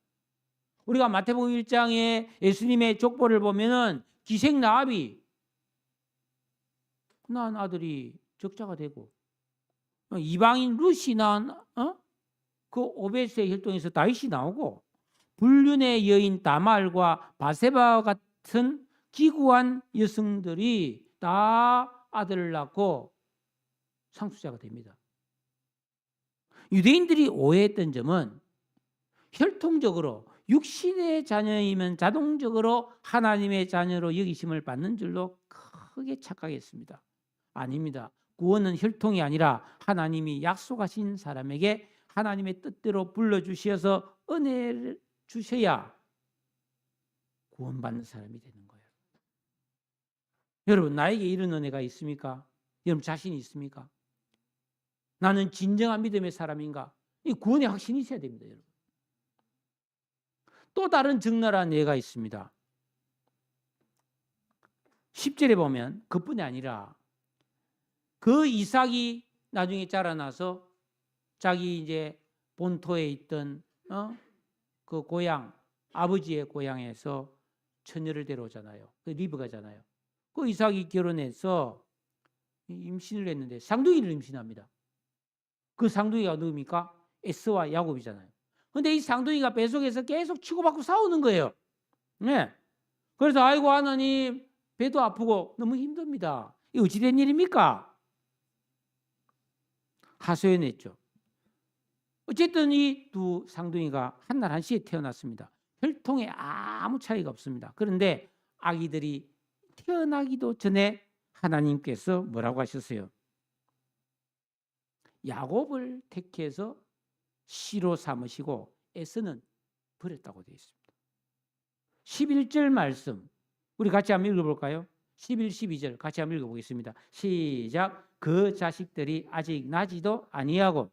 우리가 마태복음 1장에 예수님의 족보를 보면은 기생 라합이 낳은 아들이 적자가 되고, 이방인 룻이 낳은 그 오벳의 혈통에서 다윗이 나오고, 불륜의 여인 다말과 바세바 같은 기구한 여성들이 다 아들을 낳고 상속자가 됩니다. 유대인들이 오해했던 점은 혈통적으로 육신의 자녀이면 자동적으로 하나님의 자녀로 여기심을 받는 줄로 크게 착각했습니다. 아닙니다. 구원은 혈통이 아니라 하나님이 약속하신 사람에게 하나님의 뜻대로 불러주셔서 은혜를 주셔야 구원받는 사람이 되는 거예요. 여러분, 나에게 이런 은혜가 있습니까? 여러분 자신이 있습니까? 나는 진정한 믿음의 사람인가? 이 구원의 확신이 있어야 됩니다, 여러분. 또 다른 적나라한 예가 있습니다. 10절에 보면 그뿐이 아니라 그 이삭이 나중에 자라나서 자기 이제 본토에 있던 그 고향, 아버지의 고향에서 처녀를 데려오잖아요. 그 리브가잖아요. 그 이삭이 결혼해서 임신을 했는데 쌍둥이를 임신합니다. 그 쌍둥이가 누굽니까? 에서와 야곱이잖아요. 근데 이 쌍둥이가 뱃속에서 계속 치고받고 싸우는 거예요. 네. 그래서 아이고 하나님, 배도 아프고 너무 힘듭니다. 이 어찌된 일입니까? 하소연했죠. 어쨌든 이 두 쌍둥이가 한날 한시에 태어났습니다. 혈통에 아무 차이가 없습니다. 그런데 아기들이 태어나기도 전에 하나님께서 뭐라고 하셨어요? 야곱을 택해서 씨로 삼으시고 에서는 버렸다고 되어 있습니다. 11절 말씀 우리 같이 한번 읽어볼까요? 11, 12절 같이 한번 읽어보겠습니다. 시작. 그 자식들이 아직 나지도 아니하고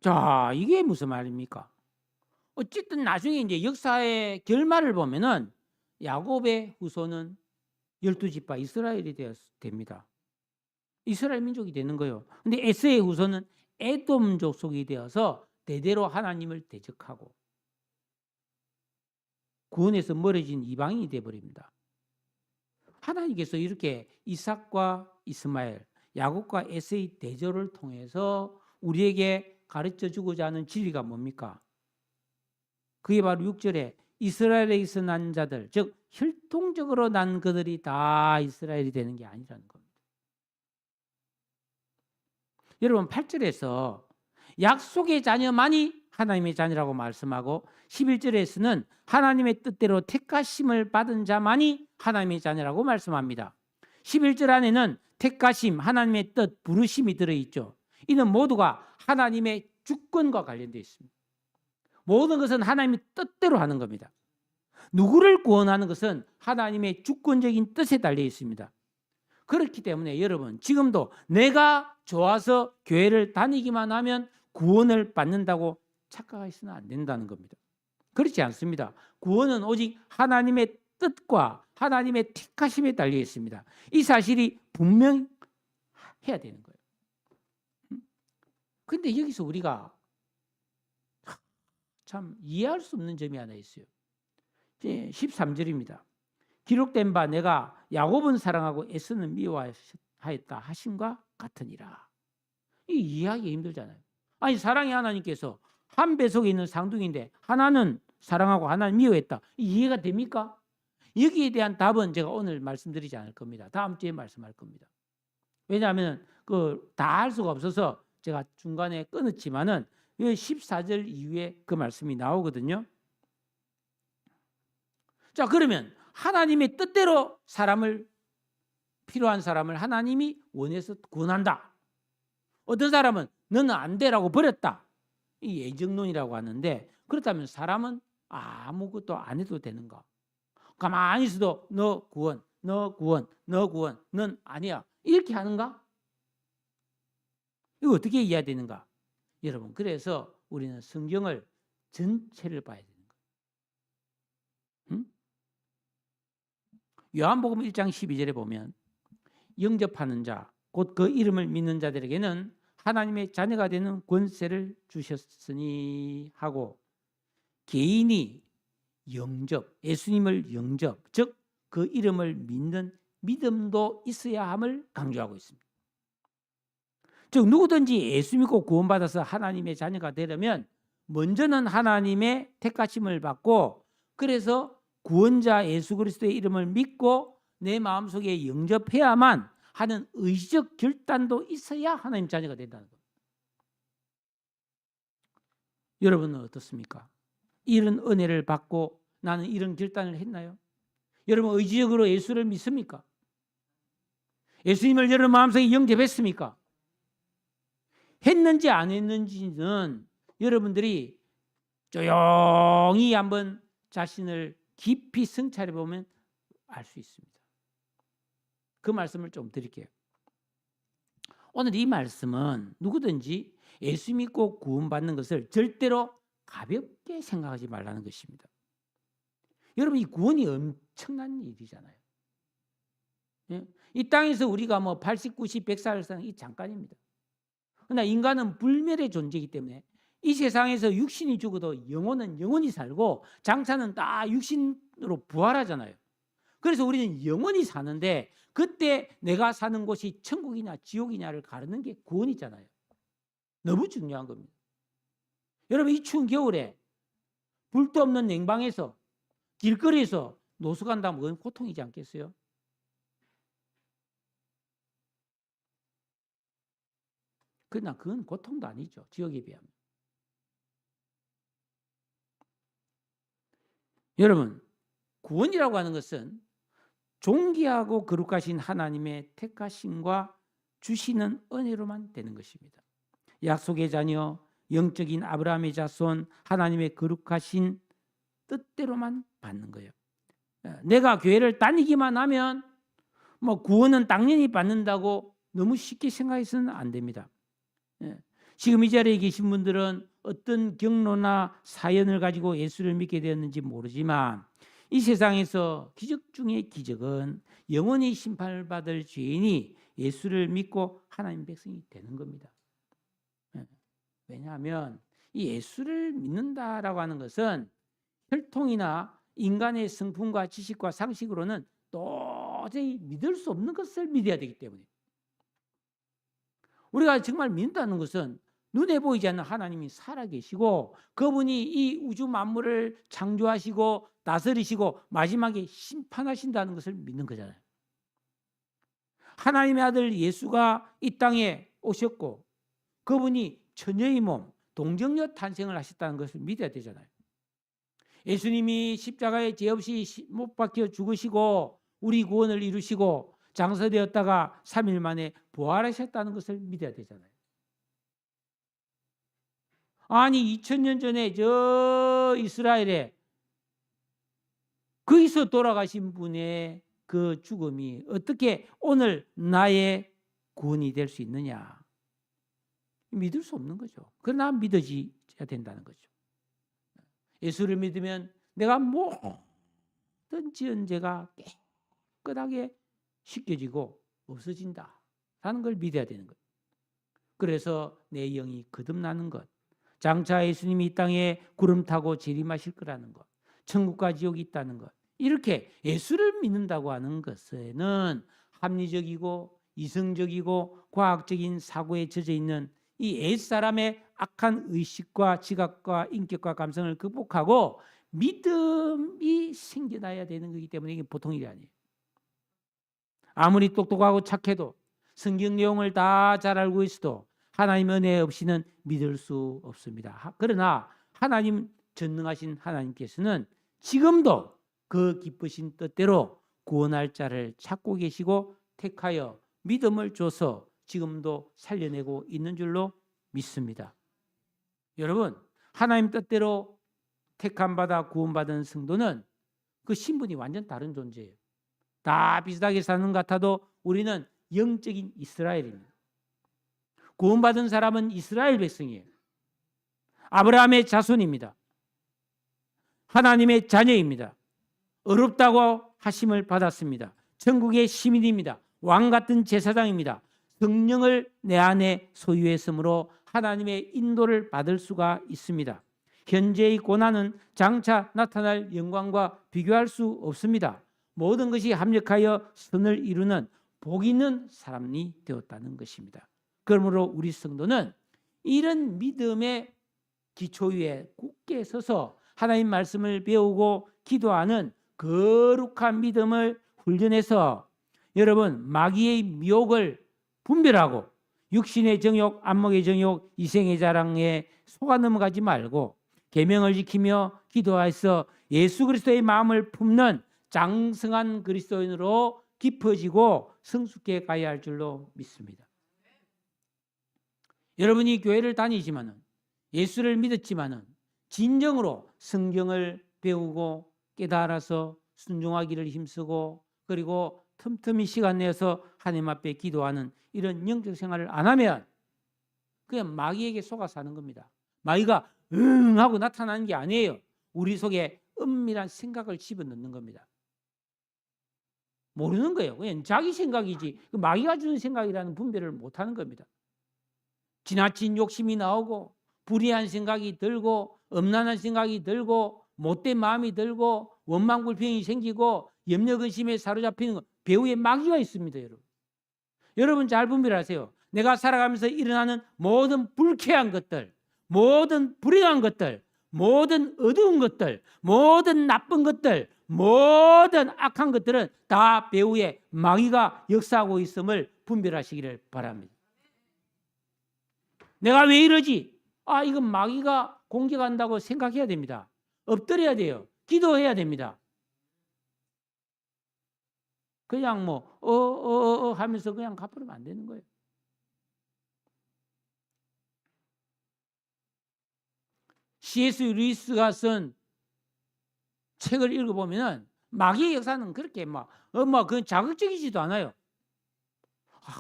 자, 이게 무슨 말입니까? 어쨌든 나중에 이제 역사의 결말을 보면은 야곱의 후손은 12지파 이스라엘이 됩니다. 이스라엘 민족이 되는 거예요. 근데 에서의 후손은 에돔 족속이 되어서 대대로 하나님을 대적하고 구원에서 멀어진 이방인이 되어버립니다. 하나님께서 이렇게 이삭과 이스마엘, 야곱과 에서의 대조를 통해서 우리에게 가르쳐주고자 하는 진리가 뭡니까? 그게 바로 6절에 이스라엘에서 난 자들, 즉 혈통적으로 난 그들이 다 이스라엘이 되는 게 아니라는 겁니다. 여러분 8절에서 약속의 자녀만이 하나님의 자녀라고 말씀하고 11절에서는 하나님의 뜻대로 택하심을 받은 자만이 하나님의 자녀라고 말씀합니다. 11절 안에는 택하심, 하나님의 뜻, 부르심이 들어있죠. 이는 모두가 하나님의 주권과 관련되어 있습니다. 모든 것은 하나님의 뜻대로 하는 겁니다. 누구를 구원하는 것은 하나님의 주권적인 뜻에 달려 있습니다. 그렇기 때문에 여러분 지금도 내가 좋아서 교회를 다니기만 하면 구원을 받는다고 착각하시면 안 된다는 겁니다. 그렇지 않습니다. 구원은 오직 하나님의 뜻과 하나님의 택하심에 달려 있습니다. 이 사실이 분명해야 되는 거예요. 그런데 여기서 우리가 참 이해할 수 없는 점이 하나 있어요. 13절입니다. 기록된 바 내가 야곱은 사랑하고 에서는 미워하였다 하심과 같으니라. 이 이해하기 힘들잖아요. 아니 사랑의 하나님께서 한 뱃속에 있는 쌍둥이인데 하나는 사랑하고 하나는 미워했다. 이해가 됩니까? 여기에 대한 답은 제가 오늘 말씀드리지 않을 겁니다. 다음 주에 말씀할 겁니다. 왜냐하면 다 할 수가 없어서 제가 중간에 끊었지만은 14절 이후에 그 말씀이 나오거든요. 자, 그러면 하나님의 뜻대로 필요한 사람을 하나님이 원해서 구원한다. 어떤 사람은 너는 안 돼라고 버렸다. 이 예정론이라고 하는데 그렇다면 사람은 아무것도 안 해도 되는가? 가만히 있어도 너 구원, 넌 아니야. 이렇게 하는가? 이거 어떻게 이해해야 되는가? 여러분, 그래서 우리는 성경을 전체를 봐야 되는 거예요. 응? 요한복음 1장 12절에 보면 영접하는 자, 곧 그 이름을 믿는 자들에게는 하나님의 자녀가 되는 권세를 주셨으니 하고, 개인이 영접, 예수님을 영접, 즉 그 이름을 믿는 믿음도 있어야 함을 강조하고 있습니다. 즉 누구든지 예수 믿고 구원받아서 하나님의 자녀가 되려면 먼저는 하나님의 택하심을 받고, 그래서 구원자 예수 그리스도의 이름을 믿고 내 마음속에 영접해야만 하는 의지적 결단도 있어야 하나님 자녀가 된다는 겁니다. 여러분은 어떻습니까? 이런 은혜를 받고 나는 이런 결단을 했나요? 여러분 의지적으로 예수를 믿습니까? 예수님을 여러분 마음속에 영접했습니까? 했는지 안 했는지는 여러분들이 조용히 한번 자신을 깊이 성찰해 보면 알 수 있습니다. 그 말씀을 좀 드릴게요. 오늘 이 말씀은 누구든지 예수 믿고 구원받는 것을 절대로 가볍게 생각하지 말라는 것입니다. 여러분 이 구원이 엄청난 일이잖아요. 예? 이 땅에서 우리가 80, 90, 100살 사는 이 잠깐입니다. 그러나 인간은 불멸의 존재이기 때문에 이 세상에서 육신이 죽어도 영혼은 영원히 살고 장차는 다 육신으로 부활하잖아요. 그래서 우리는 영원히 사는데 그때 내가 사는 곳이 천국이냐 지옥이냐를 가르는 게 구원이잖아요. 너무 중요한 겁니다. 여러분 이 추운 겨울에 불도 없는 냉방에서 길거리에서 노숙한다면 그건 고통이지 않겠어요? 그러나 그건 고통도 아니죠. 지옥에 비하면. 여러분 구원이라고 하는 것은 존귀하고 거룩하신 하나님의 택하심과 주시는 은혜로만 되는 것입니다. 약속의 자녀, 영적인 아브라함의 자손, 하나님의 거룩하신 뜻대로만 받는 거예요. 내가 교회를 다니기만 하면 구원은 당연히 받는다고 너무 쉽게 생각해서는 안 됩니다. 지금 이 자리에 계신 분들은 어떤 경로나 사연을 가지고 예수를 믿게 되었는지 모르지만 이 세상에서 기적 중에 기적은 영원히 심판을 받을 죄인이 예수를 믿고 하나님 백성이 되는 겁니다. 왜냐하면 이 예수를 믿는다라고 하는 것은 혈통이나 인간의 성품과 지식과 상식으로는 도저히 믿을 수 없는 것을 믿어야 되기 때문에, 우리가 정말 믿는다는 것은 눈에 보이지 않는 하나님이 살아계시고 그분이 이 우주 만물을 창조하시고 다스리시고 마지막에 심판하신다는 것을 믿는 거잖아요. 하나님의 아들 예수가 이 땅에 오셨고 그분이 처녀의 몸, 동정녀 탄생을 하셨다는 것을 믿어야 되잖아요. 예수님이 십자가에 죄 없이 못 박혀 죽으시고 우리 구원을 이루시고 장사되었다가 3일 만에 부활하셨다는 것을 믿어야 되잖아요. 아니 2000년 전에 저 이스라엘에 거기서 돌아가신 분의 그 죽음이 어떻게 오늘 나의 구원이 될 수 있느냐? 믿을 수 없는 거죠. 그러나 믿어져야 된다는 거죠. 예수를 믿으면 내가 모든 지은 죄가 깨끗하게 씻겨지고 없어진다라는 걸 믿어야 되는 거예요. 그래서 내 영이 거듭나는 것, 장차 예수님이 이 땅에 구름 타고 재림하실 거라는 것, 천국과 지옥이 있다는 것, 이렇게 예수를 믿는다고 하는 것에는 합리적이고 이성적이고 과학적인 사고에 젖어 있는 이 옛사람의 악한 의식과 지각과 인격과 감성을 극복하고 믿음이 생겨나야 되는 거기 때문에 이게 보통 일이 아니에요. 아무리 똑똑하고 착해도 성경 내용을 다 잘 알고 있어도 하나님 은혜 없이는 믿을 수 없습니다. 그러나 하나님 전능하신 하나님께서는 지금도 그 기쁘신 뜻대로 구원할 자를 찾고 계시고 택하여 믿음을 줘서 지금도 살려내고 있는 줄로 믿습니다. 여러분, 하나님 뜻대로 택함 받아 구원받은 성도는 그 신분이 완전 다른 존재예요. 다 비슷하게 사는 것 같아도 우리는 영적인 이스라엘입니다. 구원받은 사람은 이스라엘 백성이에요. 아브라함의 자손입니다. 하나님의 자녀입니다. 어렵다고 하심을 받았습니다. 천국의 시민입니다. 왕 같은 제사장입니다. 성령을 내 안에 소유했으므로 하나님의 인도를 받을 수가 있습니다. 현재의 고난은 장차 나타날 영광과 비교할 수 없습니다. 모든 것이 합력하여 선을 이루는 복 있는 사람이 되었다는 것입니다. 그러므로 우리 성도는 이런 믿음의 기초 위에 굳게 서서 하나님 말씀을 배우고 기도하는 거룩한 믿음을 훈련해서 여러분 마귀의 미혹을 분별하고 육신의 정욕, 안목의 정욕, 이생의 자랑에 속아 넘어가지 말고 계명을 지키며 기도하여서 예수 그리스도의 마음을 품는 장성한 그리스도인으로 깊어지고 성숙해 가야 할 줄로 믿습니다. 여러분이 교회를 다니지만은 예수를 믿었지만은 진정으로 성경을 배우고 깨달아서 순종하기를 힘쓰고 그리고 틈틈이 시간 내서 하나님 앞에 기도하는 이런 영적 생활을 안 하면 그냥 마귀에게 속아 사는 겁니다. 마귀가 응 하고 나타나는 게 아니에요. 우리 속에 은밀한 생각을 집어넣는 겁니다. 모르는 거예요. 그냥 자기 생각이지 마귀가 주는 생각이라는 분별을 못하는 겁니다. 지나친 욕심이 나오고 불의한 생각이 들고 엄난한 생각이 들고 못된 마음이 들고 원망불평이 생기고 염려근심에 사로잡히는 것, 배후에 마귀가 있습니다. 여러분 잘 분별하세요. 내가 살아가면서 일어나는 모든 불쾌한 것들, 모든 불행한 것들, 모든 어두운 것들, 모든 나쁜 것들, 모든 악한 것들은 다 배후에 마귀가 역사하고 있음을 분별하시기를 바랍니다. 내가 왜 이러지? 이건 마귀가 공격한다고 생각해야 됩니다. 엎드려야 돼요. 기도해야 됩니다. 그냥 하면서 그냥 갚으면 안 되는 거예요. C.S. 루이스가 쓴 책을 읽어보면 마귀의 역사는 그렇게 그건 자극적이지도 않아요.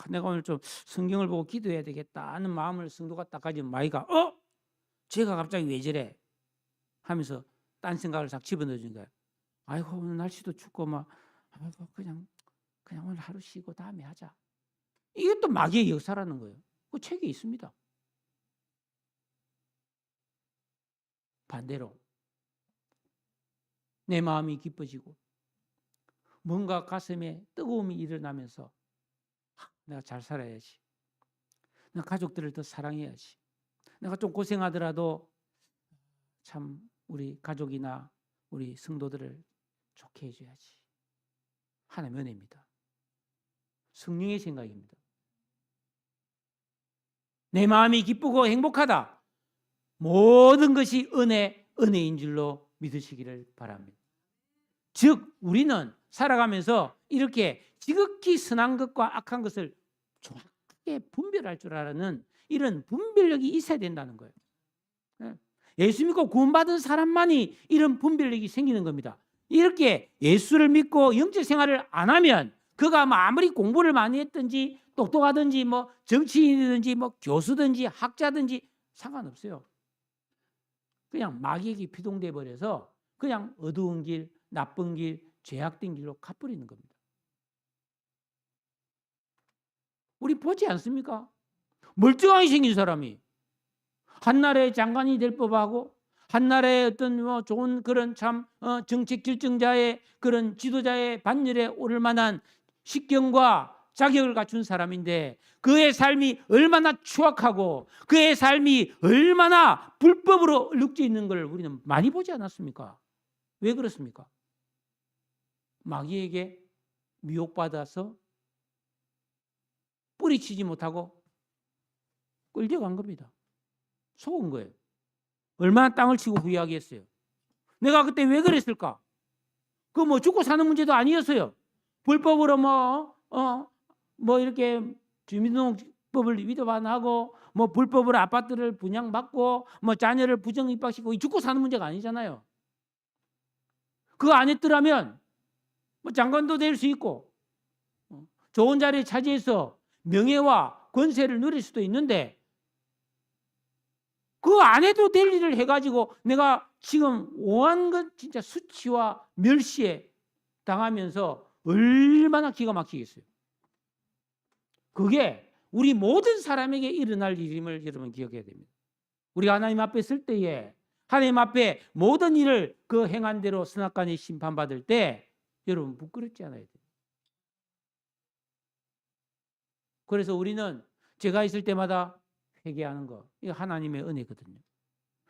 내가 오늘 좀 성경을 보고 기도해야 되겠다 하는 마음을 성도가 딱 가지면 마귀가 제가 갑자기 왜 저래 하면서 딴 생각을 싹 집어넣어준 거예요. 아이고 오늘 날씨도 춥고 그냥 오늘 하루 쉬고 다음에 하자. 이게 또 마귀의 역사라는 거예요. 그 책에 있습니다. 반대로 내 마음이 기뻐지고 뭔가 가슴에 뜨거움이 일어나면서 내가 잘 살아야지. 내가 가족들을 더 사랑해야지. 내가 좀 고생하더라도 참 우리 가족이나 우리 성도들을 좋게 해줘야지. 하나님의 은혜입니다. 성령의 생각입니다. 내 마음이 기쁘고 행복하다. 모든 것이 은혜인 줄로 믿으시기를 바랍니다. 즉 우리는 살아가면서 이렇게 지극히 선한 것과 악한 것을 정확하게 분별할 줄 아는 이런 분별력이 있어야 된다는 거예요. 예수 믿고 구원받은 사람만이 이런 분별력이 생기는 겁니다. 이렇게 예수를 믿고 영적 생활을 안 하면 그가 아무리 공부를 많이 했든지 똑똑하든지 정치인이든지 교수든지 학자든지 상관없어요. 그냥 마귀에게 피동돼 버려서 그냥 어두운 길, 나쁜 길, 죄악된 길로 가버리는 겁니다. 우리 보지 않습니까? 멀쩡하게 생긴 사람이 한나라의 장관이 될 법하고 한나라의 어떤 좋은 그런 참 정책 결정자의 그런 지도자의 반열에 오를 만한 식견과 자격을 갖춘 사람인데 그의 삶이 얼마나 추악하고 그의 삶이 얼마나 불법으로 얽혀 있는 걸 우리는 많이 보지 않았습니까? 왜 그렇습니까? 마귀에게 미혹받아서 뿌리치지 못하고 끌려간 겁니다. 속은 거예요. 얼마나 땅을 치고 후회하겠어요. 내가 그때 왜 그랬을까? 죽고 사는 문제도 아니었어요. 불법으로 이렇게 주민등록법을 위반하고 불법으로 아파트를 분양받고 자녀를 부정 입학시키고 죽고 사는 문제가 아니잖아요. 그거 안 했더라면 장관도 될 수 있고 좋은 자리에 차지해서 명예와 권세를 누릴 수도 있는데 그 안 해도 될 일을 해가지고 내가 지금 오한 것 진짜 수치와 멸시에 당하면서 얼마나 기가 막히겠어요. 그게 우리 모든 사람에게 일어날 일임을 여러분 기억해야 됩니다. 우리가 하나님 앞에 설 때에 하나님 앞에 모든 일을 그 행한 대로 선악간에 심판받을 때 여러분 부끄럽지 않아야 돼요. 그래서 우리는 제가 있을 때마다 회개하는 거, 이거 하나님의 은혜거든요.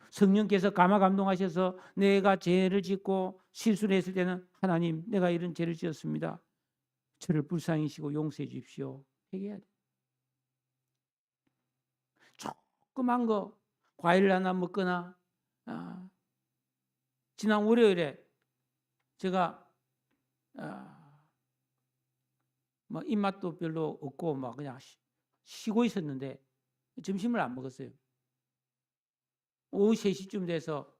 성령께서 감화 감동하셔서 내가 죄를 짓고 실수를 했을 때는 하나님 내가 이런 죄를 지었습니다. 저를 불쌍히 여기시고 용서해 주십시오. 회개해야 돼요. 조그만 거 과일 하나 먹거나 지난 월요일에 제가 뭐 입맛도 별로 없고 막 그냥 쉬고 있었는데 점심을 안 먹었어요. 오후 3시쯤 돼서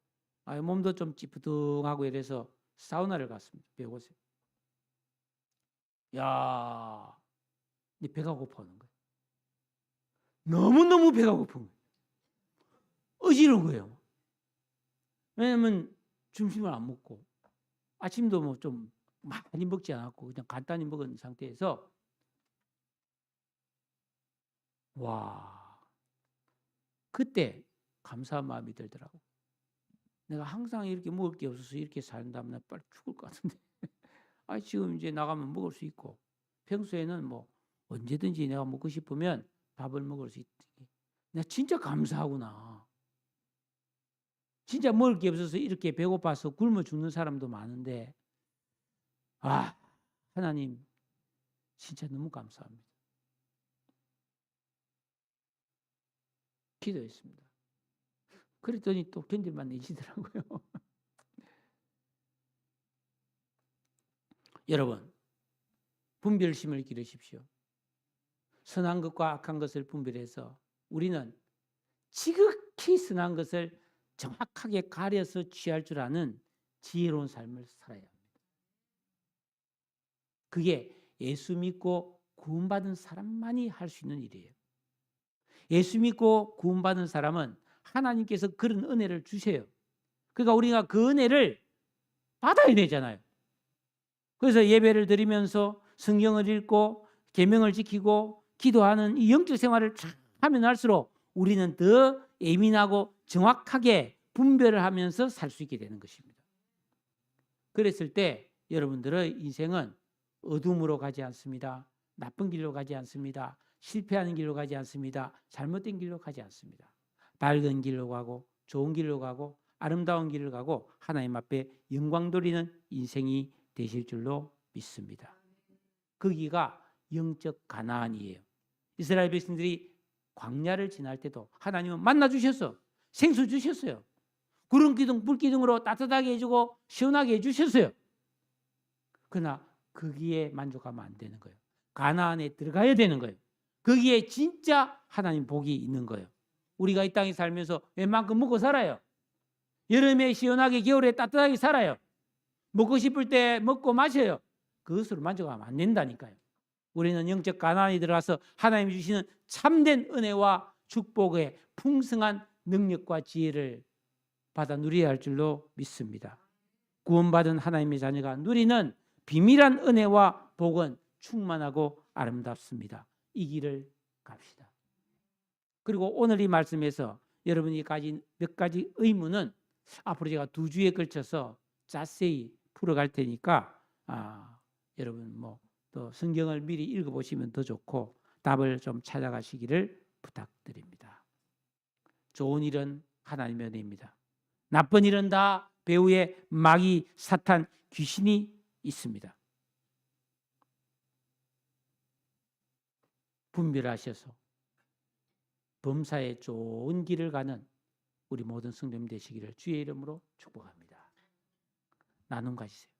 몸도 좀 찌뿌둥하고 이래서 사우나를 갔습니다. 배고파서. 야, 근데 배가 고파오는 거예요. 너무너무 배가 고픈 거예요. 어지러운 거예요. 왜냐면 점심을 안 먹고 아침도 뭐 좀 많이 먹지 않았고 그냥 간단히 먹은 상태에서 와, 그때 감사한 마음이 들더라고. 내가 항상 이렇게 먹을 게 없어서 이렇게 산다면 나 빨리 죽을 것 같은데. 지금 이제 나가면 먹을 수 있고 평소에는 뭐 언제든지 내가 먹고 싶으면 밥을 먹을 수 있지. 내가 진짜 감사하구나. 진짜 먹을 게 없어서 이렇게 배고파서 굶어 죽는 사람도 많은데 하나님 진짜 너무 감사합니다. 기도했습니다. 그랬더니 또 견딜만 내시더라고요. 여러분, 분별심을 기르십시오. 선한 것과 악한 것을 분별해서 우리는 지극히 선한 것을 정확하게 가려서 취할 줄 아는 지혜로운 삶을 살아야 합니다. 그게 예수 믿고 구원받은 사람만이 할 수 있는 일이에요. 예수 믿고 구원받은 사람은 하나님께서 그런 은혜를 주세요. 그러니까 우리가 그 은혜를 받아야 되잖아요. 그래서 예배를 드리면서 성경을 읽고 계명을 지키고 기도하는 이 영적 생활을 하면 할수록 우리는 더 예민하고 정확하게 분별을 하면서 살 수 있게 되는 것입니다. 그랬을 때 여러분들의 인생은 어둠으로 가지 않습니다. 나쁜 길로 가지 않습니다. 실패하는 길로 가지 않습니다. 잘못된 길로 가지 않습니다. 밝은 길로 가고 좋은 길로 가고 아름다운 길을 가고 하나님 앞에 영광 돌리는 인생이 되실 줄로 믿습니다. 거기가 영적 가나안이에요. 이스라엘 백성들이 광야를 지날 때도 하나님은 만나 주셨어. 생수 주셨어요. 구름 기둥, 불 기둥으로 따뜻하게 해주고 시원하게 해주셨어요. 그러나 거기에 만족하면 안 되는 거예요. 가나안에 들어가야 되는 거예요. 거기에 진짜 하나님 복이 있는 거예요. 우리가 이 땅에 살면서 웬만큼 먹고 살아요. 여름에 시원하게, 겨울에 따뜻하게 살아요. 먹고 싶을 때 먹고 마셔요. 그것으로 만족하면 안 된다니까요. 우리는 영적 가나안에 들어가서 하나님이 주시는 참된 은혜와 축복의 풍성한 능력과 지혜를 받아 누려야 할 줄로 믿습니다. 구원받은 하나님의 자녀가 누리는 비밀한 은혜와 복은 충만하고 아름답습니다. 이 길을 갑시다. 그리고 오늘 이 말씀에서 여러분이 가진 몇 가지 의문은 앞으로 제가 2주에 걸쳐서 자세히 풀어갈 테니까 여러분 또 성경을 미리 읽어보시면 더 좋고 답을 좀 찾아가시기를 부탁드립니다. 좋은 일은 하나님의 은혜입니다. 나쁜 일은 다 배후에 마귀, 사탄, 귀신이 있습니다. 분별하셔서 범사에 좋은 길을 가는 우리 모든 성도님 되시기를 주의 이름으로 축복합니다. 나눔 가지세요.